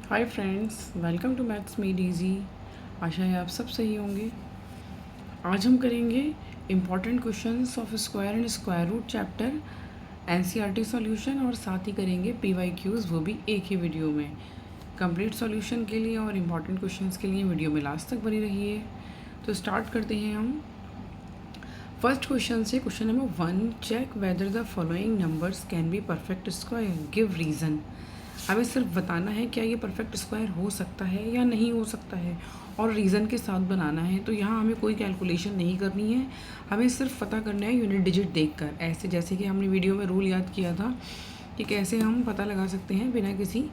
Hi friends, welcome to maths made easy. आशा है आप सब सही होंगे। आज हम करेंगे important questions of square and square root chapter NCERT solution और साथ ही करेंगे पीवाईक्यूज़, वो भी एक ही वीडियो में। कंप्लीट सॉल्यूशन के लिए और इम्पॉर्टेंट क्वेश्चंस के लिए वीडियो में लास्ट तक बनी रहिए। तो स्टार्ट करते हैं हम फर्स्ट क्वेश्चन से। Question number 1, check whether the following numbers can be perfect square, give reason. हमें सिर्फ बताना है क्या ये परफेक्ट स्क्वायर हो सकता है या नहीं हो सकता है, और रीज़न के साथ बनाना है। तो यहाँ हमें कोई कैलकुलेशन नहीं करनी है, हमें सिर्फ पता करना है यूनिट डिजिट देखकर। ऐसे जैसे कि हमने वीडियो में रूल याद किया था कि कैसे हम पता लगा सकते हैं बिना किसी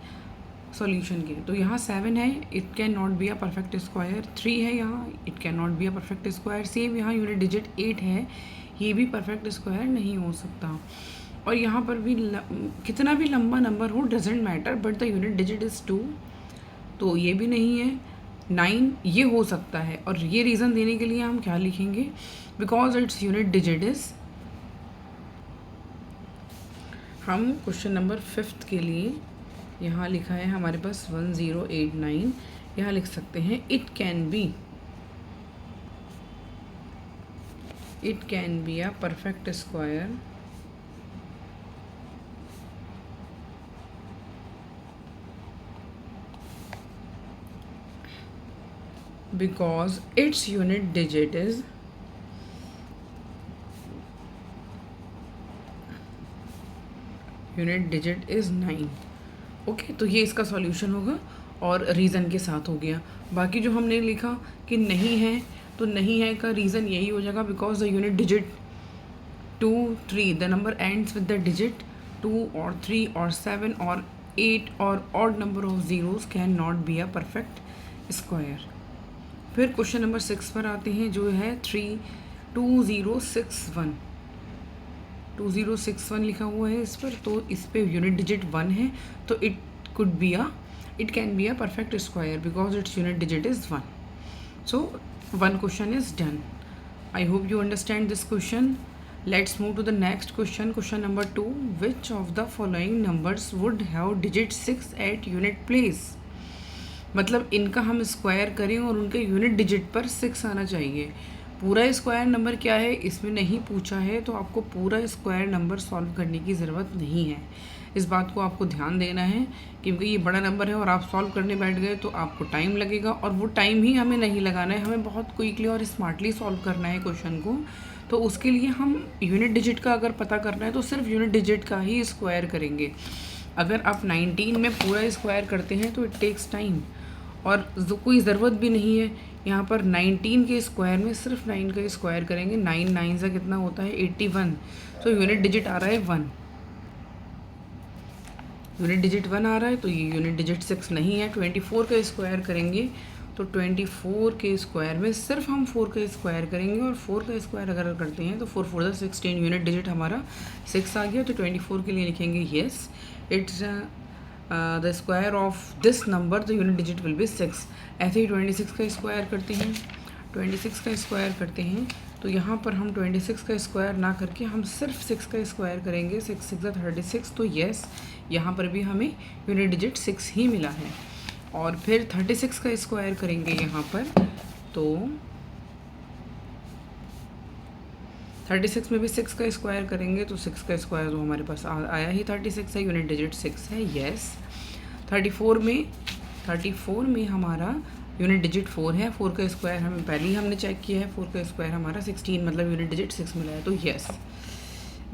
सॉल्यूशन के। तो यहाँ 7 है, it can not be a perfect square. 3 है यहाँ, it can not be a perfect square. Same यहाँ यूनिट डिजिट 8 है, ये भी परफेक्ट स्क्वायर नहीं हो सकता। और यहाँ पर भी कितना भी लंबा नंबर हो doesn't matter, but the unit digit is 2, तो ये भी नहीं है। 9 ये हो सकता है, और ये रीज़न देने के लिए हम क्या लिखेंगे, because its unit digit is. हम क्वेश्चन नंबर 5 के लिए यहाँ लिखा है हमारे पास 1089, यहाँ लिख सकते हैं it can be a perfect square because its unit digit is unit digit is 9। Okay, तो ये इसका सॉल्यूशन होगा और रीज़न के साथ हो गया। बाकी जो हमने लिखा कि नहीं है, तो नहीं है का रीज़न यही हो जाएगा, because the unit digit 2, 3, the number ends with the digit 2 और 3 और 7 और 8 और odd number of zeros can not be a perfect square. फिर क्वेश्चन नंबर 6 पर आते हैं, जो है 2061 लिखा हुआ है इस पर। तो इस पे यूनिट डिजिट 1 है, तो it can be a perfect square because its unit digit is 1। So 1 question is done. I hope you understand this question. Let's move to the next question. Question number 2, which of the following numbers would have digit 6 at unit place. मतलब इनका हम square करें और उनके unit digit पर 6 आना चाहिए। पूरा स्क्वायर नंबर क्या है इसमें नहीं पूछा है, तो आपको पूरा स्क्वायर नंबर सॉल्व करने की ज़रूरत नहीं है। इस बात को आपको ध्यान देना है, क्योंकि ये बड़ा नंबर है और आप सॉल्व करने बैठ गए तो आपको टाइम लगेगा, और वो टाइम ही हमें नहीं लगाना है, हमें बहुत क्विकली और स्मार्टली सॉल्व करना है क्वेश्चन को। तो उसके लिए हम यूनिट डिजिट का अगर पता करना है तो सिर्फ यूनिट डिजिट का ही स्क्वायर करेंगे। अगर आप 19 में पूरा स्क्वायर करते हैं तो इट टेक्स टाइम, और कोई ज़रूरत भी नहीं है। यहाँ पर 19 के स्क्वायर में सिर्फ 9 का स्क्वायर करेंगे। 9 9 से कितना होता है 81। तो यूनिट डिजिट आ रहा है 1, यूनिट डिजिट 1 आ रहा है, तो ये यूनिट डिजिट 6 नहीं है। 24 का स्क्वायर करेंगे तो 24 के स्क्वायर में सिर्फ हम 4 का स्क्वायर करेंगे, और 4 का स्क्वायर अगर करते हैं तो 4 4 16, यूनिट डिजिट हमारा 6 आ गया। तो 24 के लिए लिखेंगे yes, it's the square of this number, the unit digit will be 6। ऐसे ही 26 का स्क्वायर करते हैं, 26 का स्क्वायर करते हैं, तो यहाँ पर हम 26 का स्क्वायर ना करके हम सिर्फ 6 का स्क्वायर करेंगे। 6 6 36, तो येस यहाँ पर भी हमें यूनिट डिजिट 6 ही मिला है। और फिर 36 का स्क्वायर करेंगे यहाँ पर, तो 36 में भी 6 का स्क्वायर करेंगे, तो 6 का स्क्वायर तो हमारे पास आया ही 36 है, यूनिट डिजिट 6 है, येस। 34 में हमारा यूनिट डिजिट 4 है, 4 का स्क्वायर हमें पहले ही हमने चेक किया है, 4 का स्क्वायर हमारा 16, मतलब यूनिट डिजिट 6 मिला है, तो येस।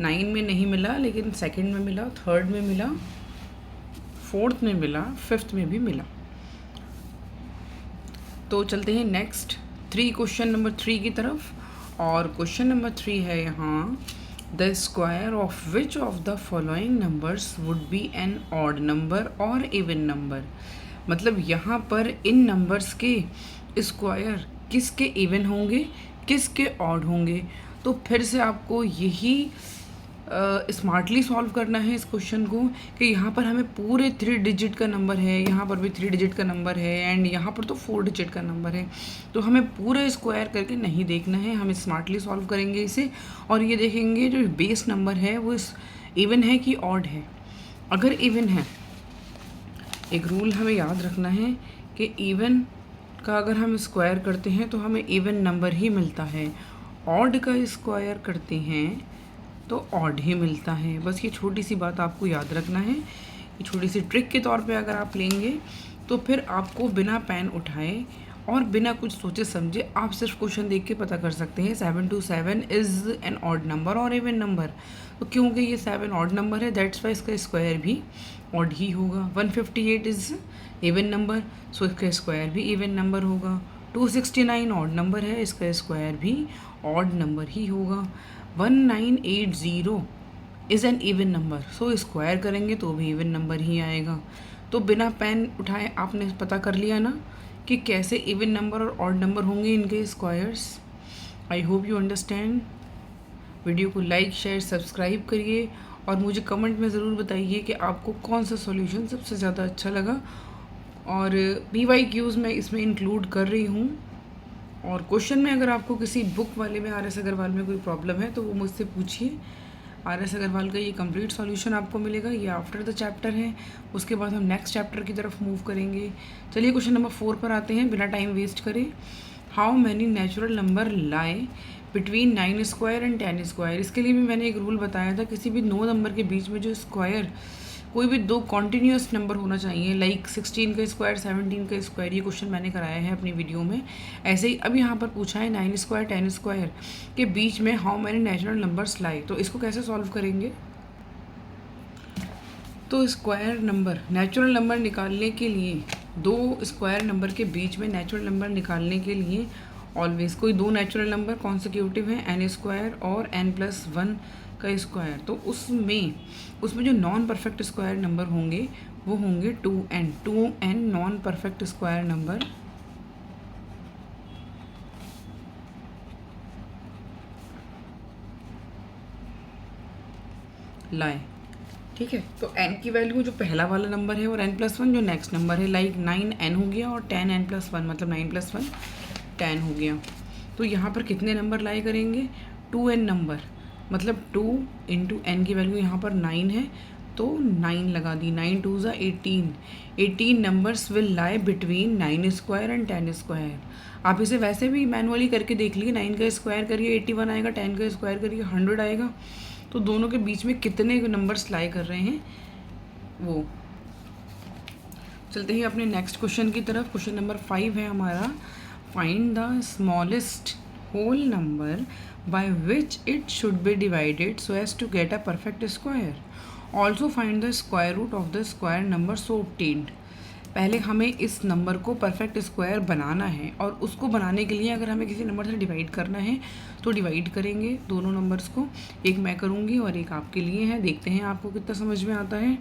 9 में नहीं मिला, लेकिन सेकंड में मिला, थर्ड में मिला, फोर्थ में मिला, फिफ्थ में भी मिला। तो चलते हैं नेक्स्ट क्वेश्चन नंबर 3 की तरफ। और क्वेश्चन नंबर 3 है यहाँ, the square of which of the following numbers would be an odd number और इवन नंबर। मतलब यहाँ पर इन नंबर्स के स्क्वायर किसके इवन होंगे, किसके ऑड होंगे। तो फिर से आपको यही स्मार्टली सॉल्व करना है इस क्वेश्चन को, कि यहाँ पर हमें पूरे 3 डिजिट का नंबर है, यहाँ पर भी 3 डिजिट का नंबर है, एंड यहाँ पर तो 4 डिजिट का नंबर है। तो हमें पूरा स्क्वायर करके नहीं देखना है, हम स्मार्टली सॉल्व करेंगे इसे, और ये देखेंगे जो बेस नंबर है वो इवन है कि ऑड है। अगर इवन है एक रूल हमें याद रखना है कि इवन का अगर हम स्क्वायर करते हैं तो हमें इवन नंबर ही मिलता है, ऑड का स्क्वायर करते हैं तो ऑड ही मिलता है। बस ये छोटी सी बात आपको याद रखना है। ये छोटी सी ट्रिक के तौर पे अगर आप लेंगे तो फिर आपको बिना पेन उठाए और बिना कुछ सोचे समझे आप सिर्फ क्वेश्चन देख के पता कर सकते हैं 727 इज़ एन ऑड नंबर और इवन नंबर। तो क्योंकि ये 7 ऑड नंबर है दैट्स वाई इसका स्क्वायर भी ऑड ही होगा। 158 इज़ इवन नंबर, सो इसका स्क्वायर भी इवन नंबर होगा। 269 ऑड नंबर है, इसका स्क्वायर भी ऑड नंबर ही होगा। 1980 is an even number, so square करेंगे तो भी इवन नंबर ही आएगा। तो बिना पेन उठाए आपने पता कर लिया ना कि कैसे इवन नंबर और ऑड नंबर होंगे इनके squares. I hope you understand. Video को लाइक शेयर सब्सक्राइब करिए और मुझे कमेंट में ज़रूर बताइए कि आपको कौन सा सॉल्यूशन सबसे ज़्यादा अच्छा लगा। और PYQs मैं इसमें इंक्लूड कर रही हूँ। और क्वेश्चन में अगर आपको किसी बुक वाले में RS अग्रवाल में कोई प्रॉब्लम है तो वो मुझसे पूछिए। RS अग्रवाल का ये कंप्लीट सॉल्यूशन आपको मिलेगा। ये आफ्टर द चैप्टर है, उसके बाद हम नेक्स्ट चैप्टर की तरफ मूव करेंगे। चलिए क्वेश्चन नंबर 4 पर आते हैं बिना टाइम वेस्ट करे। How many natural number lie between 9 square and 10 square. इसके लिए भी मैंने एक रूल बताया था, किसी भी 9 नंबर के बीच में जो स्क्वायर कोई भी 2 कॉन्टीन्यूस नंबर होना चाहिए, लाइक 16 का स्क्वायर 17 का स्क्वायर। ये क्वेश्चन मैंने कराया है अपनी वीडियो में। ऐसे ही अब यहाँ पर पूछा है 9 स्क्वायर 10 स्क्वायर के बीच में हाउ मैनी नेचुरल नंबर्स लाई। तो इसको कैसे सॉल्व करेंगे? तो स्क्वायर नंबर नेचुरल नंबर निकालने के लिए, 2 स्क्वायर नंबर के बीच में नेचुरल नंबर निकालने के लिए ऑलवेज कोई 2 नेचुरल नंबर कॉन्सिक्यूटिव हैं, n स्क्वायर और n+1 का स्क्वायर। तो उसमें जो नॉन परफेक्ट स्क्वायर नंबर होंगे वो होंगे 2n non perfect square number लाए। ठीक है, तो n की वैल्यू जो पहला वाला नंबर है और n+1 जो नेक्स्ट नंबर है, लाइक 9n हो गया और 10n+1 मतलब 9+1 10 हो गया। तो यहाँ पर कितने नंबर लाई करेंगे? 2n नंबर, मतलब 2 इंटू n की वैल्यू यहाँ पर 9 है तो 9 लगा दी। 9 2 ज़ा 18 numbers will lie between 9 square and 10 square. आप इसे वैसे भी मैनुअली करके देख लीजिए। 9 का स्क्वायर करिए 81 आएगा, 10 का स्क्वायर करिए 100 आएगा। तो दोनों के बीच में कितने नंबर्स लाई कर रहे हैं वो। चलते हैं अपने नेक्स्ट क्वेश्चन की तरफ। क्वेश्चन नंबर 5 है हमारा, find the smallest whole number by which it should be divided so as to get a perfect square. Also find the square root of the square number so obtained. पहले हमें इस number को perfect square बनाना है और उसको बनाने के लिए अगर हमें किसी नंबर से डिवाइड करना है तो डिवाइड करेंगे दोनों नंबर्स को। एक मैं करूँगी और एक आपके लिए है, देखते हैं आपको कितना समझ में आता है।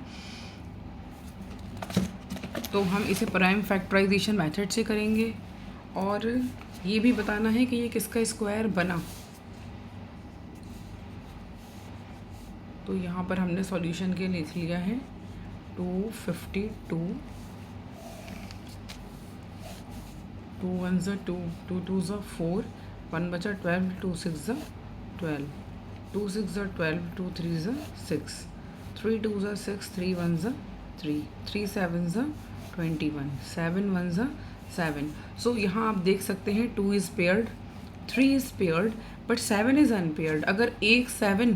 तो हम इसे प्राइम फैक्टराइजेशन मेथड से करेंगे और ये भी बताना है कि ये किसका स्क्वायर बना। तो यहाँ पर हमने सॉल्यूशन के लिख लिया है 252, 2 1 ज़ा 2, 2 2 ज़ा 4, 1 बचा 12, 2 6 ज़ा 12, 2 6 ज़ा 12, 2 3 ज़ा 6, 3 2 ज़ा 6, 3 1 ज़ा 3, 3 7 ज़ा 21, 7 1 ज़ा 7। सो यहाँ आप देख सकते हैं 2 is paired, 3 is paired but 7 is unpaired. अगर एक 7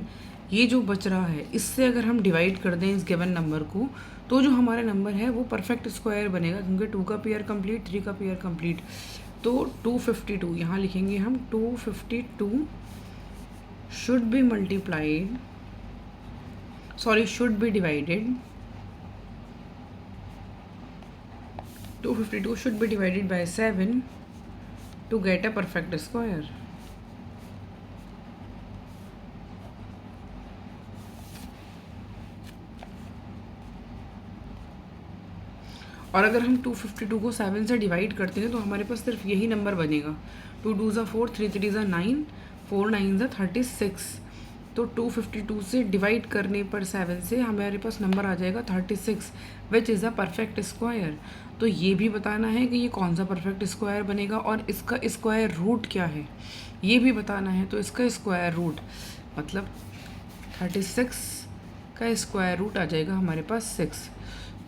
ये जो बच रहा है इससे अगर हम डिवाइड कर दें इस गिवन नंबर को तो जो हमारा नंबर है वो परफेक्ट स्क्वायर बनेगा, क्योंकि 2 का पेयर कंप्लीट, 3 का पेयर कंप्लीट। तो 252 यहाँ लिखेंगे हम, 252 should B multiplied, sorry should be divided, 252 should be divided by 7 to get a perfect square. और अगर हम 252 को 7 से डिवाइड करते हैं तो हमारे पास सिर्फ यही नंबर बनेगा। 2 2 ज़ा 4, 3 3 ज़ा 9, 4 9 ज़ा 36। तो 252 से डिवाइड करने पर 7 से हमारे पास नंबर आ जाएगा 36 which is a perfect square. तो ये भी बताना है कि ये कौन सा परफेक्ट स्क्वायर बनेगा और इसका स्क्वायर रूट क्या है ये भी बताना है। तो इसका स्क्वायर रूट मतलब 36 का स्क्वायर रूट आ जाएगा हमारे पास 6।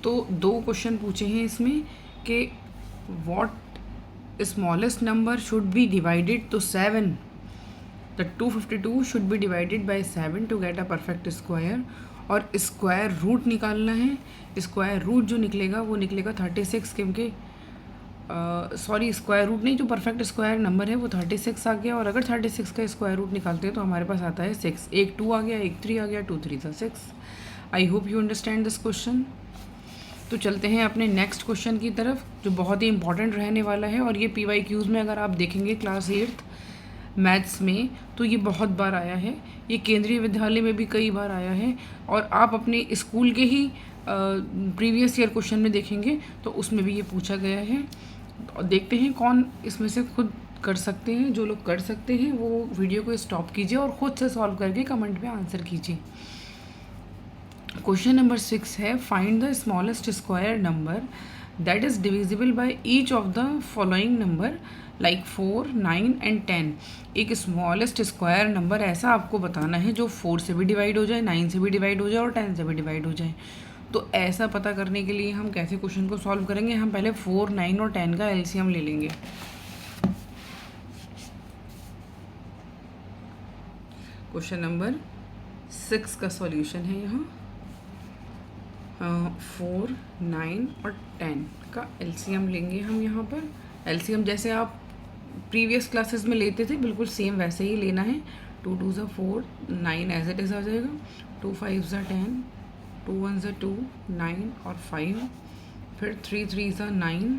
तो 2 क्वेश्चन पूछे हैं इसमें कि what smallest number should be divided, तो 7, the 252 should be divided by 7 to get a perfect square, और स्क्वायर रूट निकालना है। स्क्वायर रूट जो निकलेगा वो निकलेगा 36, क्योंकि सॉरी स्क्वायर रूट नहीं, जो परफेक्ट स्क्वायर नंबर है वो 36 आ गया, और अगर 36 का स्क्वायर रूट निकालते हैं तो हमारे पास आता है 6। एक 2 आ गया, एक 3 आ गया, 2 3 सा 6। आई hope you understand this question. तो चलते हैं अपने नेक्स्ट क्वेश्चन की तरफ, जो बहुत ही इंपॉर्टेंट रहने वाला है, और ये PYQs में अगर आप देखेंगे क्लास 8th मैथ्स में तो ये बहुत बार आया है, ये केंद्रीय विद्यालय में भी कई बार आया है, और आप अपने स्कूल के ही प्रीवियस ईयर क्वेश्चन में देखेंगे तो उसमें भी ये पूछा गया है। और देखते हैं कौन इसमें से खुद कर सकते हैं। जो लोग कर सकते हैं वो वीडियो को स्टॉप कीजिए और ख़ुद से सॉल्व करके कमेंट में आंसर कीजिए। क्वेश्चन नंबर 6 है, find the smallest square number that is divisible by each of the following number like 4, 9 and 10। एक स्मॉलेस्ट स्क्वायर नंबर ऐसा आपको बताना है जो 4 से भी डिवाइड हो जाए, 9 से भी डिवाइड हो जाए और 10 से भी डिवाइड हो जाए। तो ऐसा पता करने के लिए हम कैसे क्वेश्चन को सॉल्व करेंगे, हम पहले 4, 9 और 10 का LCM ले लेंगे। क्वेश्चन नंबर 6 का सॉल्यूशन है यहाँ 4, 9 और 10 का LCM लेंगे हम यहाँ पर। LCM जैसे आप प्रीवियस क्लासेस में लेते थे बिल्कुल सेम वैसे ही लेना है। 2 2 ज़ा 4, 9 एज इट इज़ आ जाएगा, 2 5 ज़ा 10, 2 1 ज़ा 2, 9 और 5, फिर 3 3 ज़ा 9,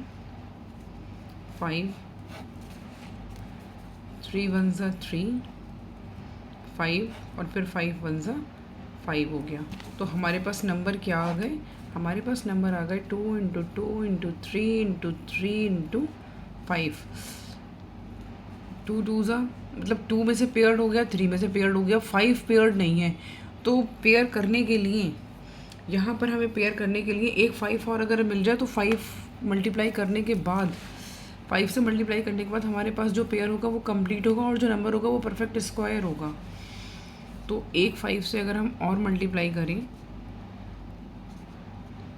5, 3 1 ज़ा 3, 5 और फिर 5 1 ज़ा 5 हो गया। तो हमारे पास नंबर क्या आ गए, हमारे पास नंबर आ गए 2 × 2 × 3 × 3 × 5। 2 2 ज़ा मतलब 2 में से पेयर्ड हो गया, 3 में से पेयर्ड हो गया, 5 पेयर्ड नहीं है। तो पेयर करने के लिए यहाँ पर हमें पेयर करने के लिए एक 5 और अगर मिल जाए तो 5 मल्टीप्लाई करने के बाद 5 से मल्टीप्लाई करने के बाद हमारे पास जो पेयर होगा वो कंप्लीट होगा और जो नंबर होगा वो परफेक्ट स्क्वायर होगा। तो एक 5 से अगर हम और मल्टीप्लाई करें,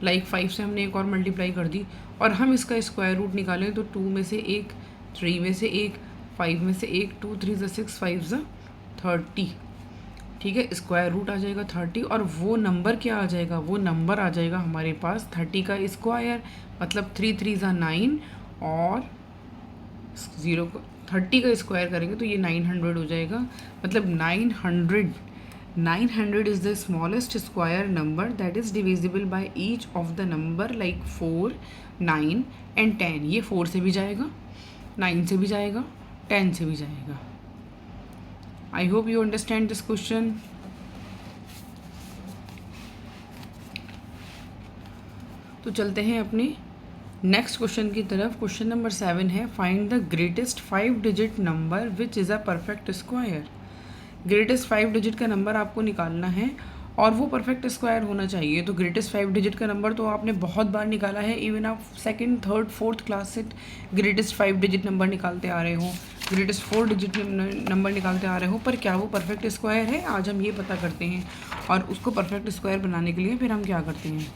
लाइक 5 से हमने एक और मल्टीप्लाई कर दी और हम इसका स्क्वायर रूट निकालें तो 2 में से 1, 3 में से 1, 5 में से 1, 2 3 ज़ा 6, 5 ज़ा 30। ठीक है, स्क्वायर रूट आ जाएगा 30 और वो नंबर क्या आ जाएगा, वो नंबर आ जाएगा हमारे पास 30 का स्क्वायर, मतलब 3 3 ज़ा 9 और 0 को 30 का स्क्वायर करेंगे तो ये 900 हो जाएगा। मतलब 900 is the smallest square number that is divisible by each of the number like 4, 9 and 10। ये 4 से भी जाएगा, 9 से भी जाएगा, 10 से भी जाएगा। आई hope you understand this question. तो चलते हैं अपने नेक्स्ट क्वेश्चन की तरफ। क्वेश्चन नंबर 7 है, find the greatest 5 digit number which is a perfect square. Greatest 5 digit का नंबर आपको निकालना है और वो परफेक्ट स्क्वायर होना चाहिए। तो ग्रेटेस्ट 5 डिजिट का नंबर तो आपने बहुत बार निकाला है, इवन आप 2nd, 3rd, 4th क्लास से ग्रेटेस्ट 5 डिजिट नंबर निकालते आ रहे हो, ग्रेटेस्ट 4 डिजिट नंबर निकालते आ रहे हो, पर क्या वो परफेक्ट स्क्वायर है, आज हम ये पता करते हैं। और उसको परफेक्ट स्क्वायर बनाने के लिए फिर हम क्या करते हैं,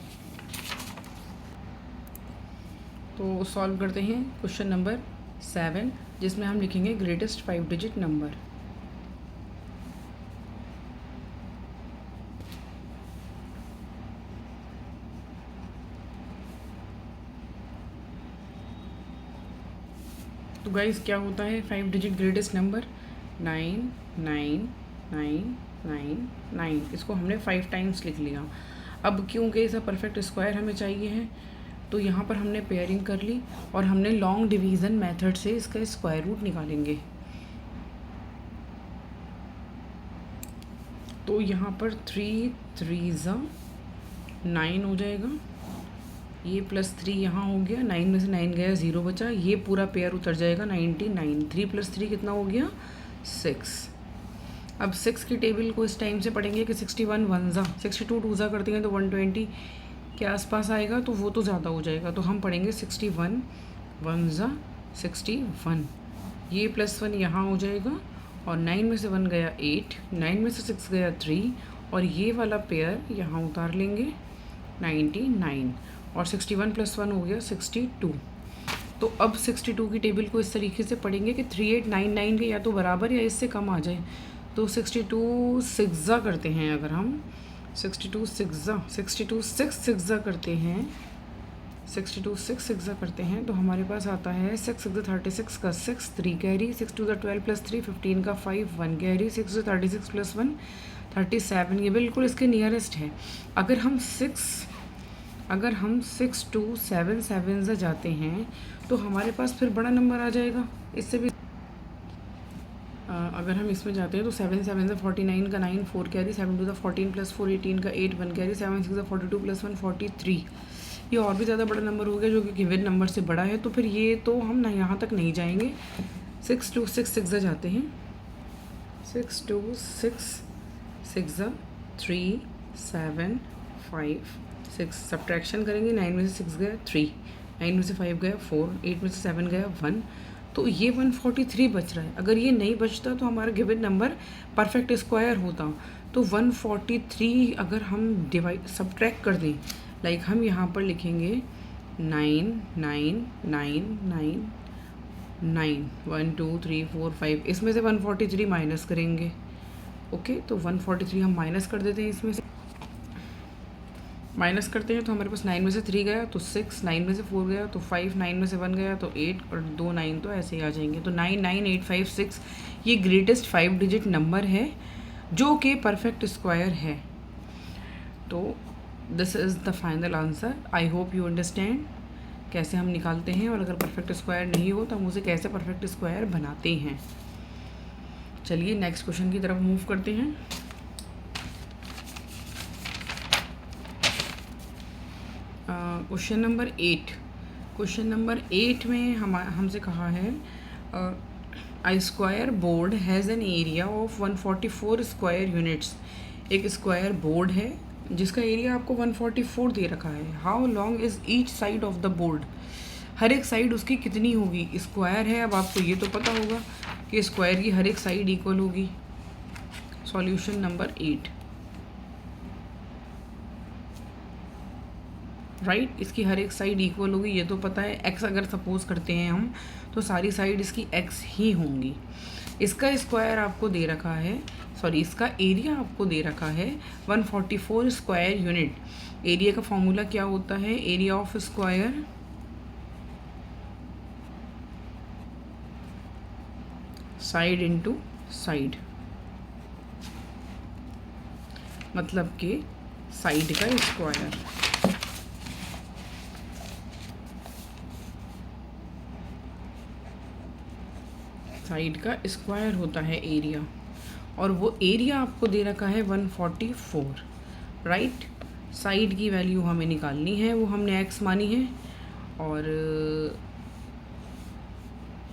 तो सॉल्व करते हैं क्वेश्चन नंबर 7 जिसमें हम लिखेंगे ग्रेटेस्ट 5 डिजिट नंबर। तो गाइस क्या होता है 5 डिजिट ग्रेटेस्ट नंबर, 9 9 9 9 9। इसको हमने 5 टाइम्स लिख लिया। अब क्योंकि इसका परफेक्ट स्क्वायर हमें चाहिए है तो यहाँ पर हमने पेयरिंग कर ली और हमने लॉन्ग डिवीज़न मेथड से इसका स्क्वायर रूट निकालेंगे। तो यहाँ पर 3 3 ज़ा 9 हो जाएगा, ये +3 यहाँ हो गया, 9 में से 9 गया, 0 बचा, ये पूरा पेयर उतर जाएगा 99। 3 + 3 कितना हो गया, 6। अब 6 की टेबल को इस टाइम से पढ़ेंगे कि 61 1 ज़ा 62 2 ज़ा करते हैं तो 120 के आसपास आएगा, तो वो तो ज़्यादा हो जाएगा। तो हम पढ़ेंगे 61 1 ज़ा 61, ये +1 यहाँ हो जाएगा और 9 में से 1 गया 8, 9 में से 6 गया 3 और ये वाला पेयर यहाँ उतार लेंगे 99 और 61 + 1 हो गया 62। तो अब 62 की टेबल को इस तरीके से पढ़ेंगे कि 3899 के या तो बराबर या इससे कम आ जाए। तो 62 सिक्सा करते हैं, अगर हम 62 6 सिक्सा करते हैं, 62 6 सिक्सा करते हैं तो हमारे पास आता है 6 6 36 का 6 3 कैरी, 6 2 12 + 3 15 का 5 1 कैरी, 6 36 + 1 37। ये बिल्कुल इसके नियरेस्ट है। अगर हम 6 2 7 7 से जाते हैं तो हमारे पास फिर बड़ा नंबर आ जाएगा। इससे भी अगर हम इसमें जाते हैं तो 7 7 से 49 का 9 4 कैरी, 7 2 14 + 4 18 का 8 1 कैरी, 7 6 42 + 1 43। ये और भी ज़्यादा बड़ा नंबर हो गया जो कि गिवन नंबर से बड़ा है। तो फिर ये तो हम ना यहाँ तक नहीं जाएंगे। 6 2 6 6 जाते हैं, 6 2 6 6 3 7 5 6। सब्ट्रैक्शन करेंगे, 9 में से 6 गया 3, 9 में से 5 गया 4, 8 में से 7 गया 1। तो ये 143 बच रहा है। अगर ये नहीं बचता तो हमारा गिवन नंबर परफेक्ट स्क्वायर होता। तो 143 अगर हम डिवाइड सब्ट्रैक्ट कर दें, लाइक हम यहाँ पर लिखेंगे 9 9 9 9 9 1 2 3 4 5, इसमें से 143 माइनस करेंगे। ओके, तो 143 हम माइनस कर देते हैं। इसमें से माइनस करते हैं तो हमारे पास 9 में से 3 गया तो 6, 9 में से 4 गया तो 5, 9 में से 1 गया तो 8 और 2 9 तो ऐसे ही आ जाएंगे। तो 9 9 8 5 6 ये ग्रेटेस्ट 5 डिजिट नंबर है जो कि परफेक्ट स्क्वायर है। तो this is the final answer. I hope you understand कैसे हम निकालते हैं, और अगर परफेक्ट स्क्वायर नहीं हो तो हम उसे कैसे परफेक्ट स्क्वायर बनाते हैं। चलिए नेक्स्ट क्वेश्चन की तरफ मूव करते हैं। Question number 8। क्वेश्चन नंबर 8 में हमसे कहा है I square board has an area of 144 square units. एक स्क्वायर बोर्ड है जिसका एरिया आपको 144 दे रखा है। How long is each side of the board. हर एक साइड उसकी कितनी होगी। स्क्वायर है, अब आपको ये तो पता होगा कि स्क्वायर की हर एक साइड इक्वल होगी। सॉल्यूशन नंबर 8 राइट, इसकी हर एक साइड इक्वल होगी, ये तो पता है। एक्स अगर सपोज करते हैं हम तो सारी साइड इसकी एक्स ही होंगी। इसका स्क्वायर आपको दे रखा है, सॉरी इसका एरिया आपको दे रखा है 144 स्क्वायर यूनिट। एरिया का फॉर्मूला क्या होता है, area of square side into side, मतलब कि साइड का स्क्वायर। साइड का स्क्वायर होता है एरिया, और वो एरिया आपको दे रखा है 144 राइट। साइड की वैल्यू हमें निकालनी है, वो हमने एक्स मानी है, और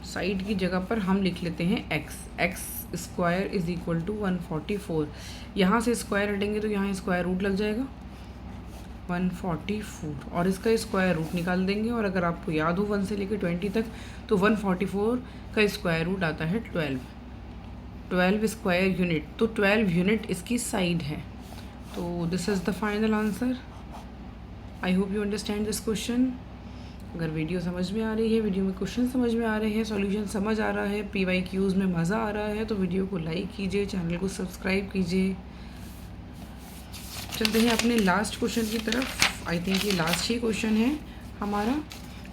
साइड की जगह पर हम लिख लेते हैं x. X square is equal to 144। यहाँ से स्क्वायर हटेंगे तो यहाँ स्क्वायर रूट लग जाएगा 144, और इसका स्क्वायर रूट निकाल देंगे। और अगर आपको याद हो 1 से लेकर 20 तक तो 144 का स्क्वायर रूट आता है 12 स्क्वायर यूनिट। तो 12 यूनिट इसकी साइड है। तो this is the final answer. I hope you understand this question. अगर वीडियो समझ में आ रही है, वीडियो में क्वेश्चन समझ में आ रहे हैं, सॉल्यूशन समझ आ रहा है, PYQs में मज़ा आ रहा है, तो वीडियो को लाइक कीजिए, चैनल को सब्सक्राइब कीजिए। चलते हैं अपने लास्ट क्वेश्चन की तरफ। आई थिंक ये लास्ट ही क्वेश्चन है हमारा,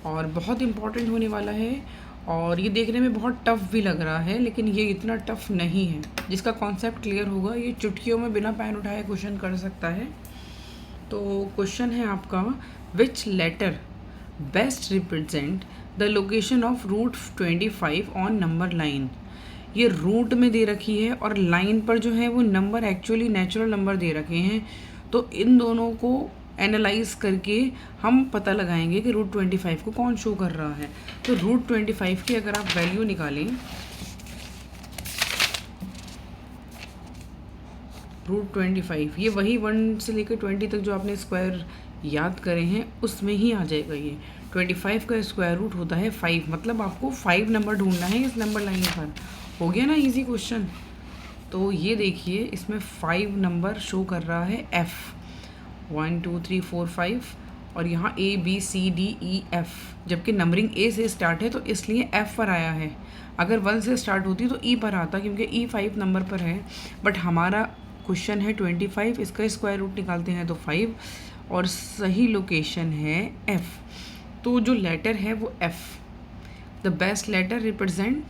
और बहुत इम्पॉर्टेंट होने वाला है, और ये देखने में बहुत टफ़ भी लग रहा है, लेकिन ये इतना टफ़ नहीं है। जिसका कॉन्सेप्ट क्लियर होगा ये चुटकियों में बिना पेन उठाए क्वेश्चन कर सकता है। तो क्वेश्चन है आपका, which letter best represent the location of root 25 on number line. ये रूट में दे रखी है और लाइन पर जो है वो नंबर एक्चुअली नेचुरल नंबर दे रखे हैं। तो इन दोनों को एनालाइज करके हम पता लगाएंगे कि रूट 25 को कौन शो कर रहा है। तो रूट 25 की अगर आप वैल्यू निकालें, रूट 25 ये वही 1 से लेकर 20 तक जो आपने स्क्वायर याद करे हैं उसमें ही आ जाएगा। ये 25 का स्क्वायर रूट होता है 5, मतलब आपको 5 नंबर ढूंढना है इस नंबर लाइन पर। हो गया ना इजी क्वेश्चन। तो ये देखिए इसमें 5 नंबर शो कर रहा है, F 1 2 3 4 5, और यहाँ ABCDEF, जबकि नंबरिंग ए से स्टार्ट है तो इसलिए एफ़ पर आया है। अगर 1 से स्टार्ट होती तो ई पर आता, क्योंकि ई 5 नंबर पर है। बट हमारा क्वेश्चन है 25, इसका स्क्वायर रूट निकालते हैं तो 5, और सही लोकेशन है एफ़। तो जो लेटर है वो F, the best letter represent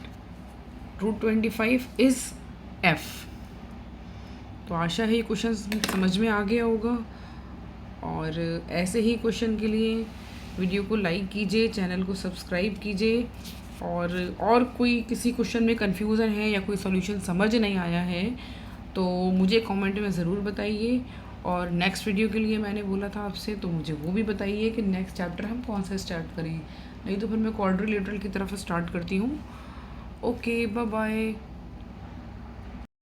root 25 is F. तो आशा है ये क्वेश्चन समझ में आ गया होगा, और ऐसे ही क्वेश्चन के लिए वीडियो को लाइक कीजिए, चैनल को सब्सक्राइब कीजिए, और कोई किसी क्वेश्चन में कन्फ्यूज़न है या कोई सॉल्यूशन समझ नहीं आया है तो मुझे कमेंट में ज़रूर बताइए। और नेक्स्ट वीडियो के लिए मैंने बोला था आपसे, तो मुझे वो भी बताइए कि नेक्स्ट चैप्टर हम कौन सा स्टार्ट करें, नहीं तो फिर मैं क्वाड्रिलेटरल की तरफ स्टार्ट करती हूँ। Okay, bye bye.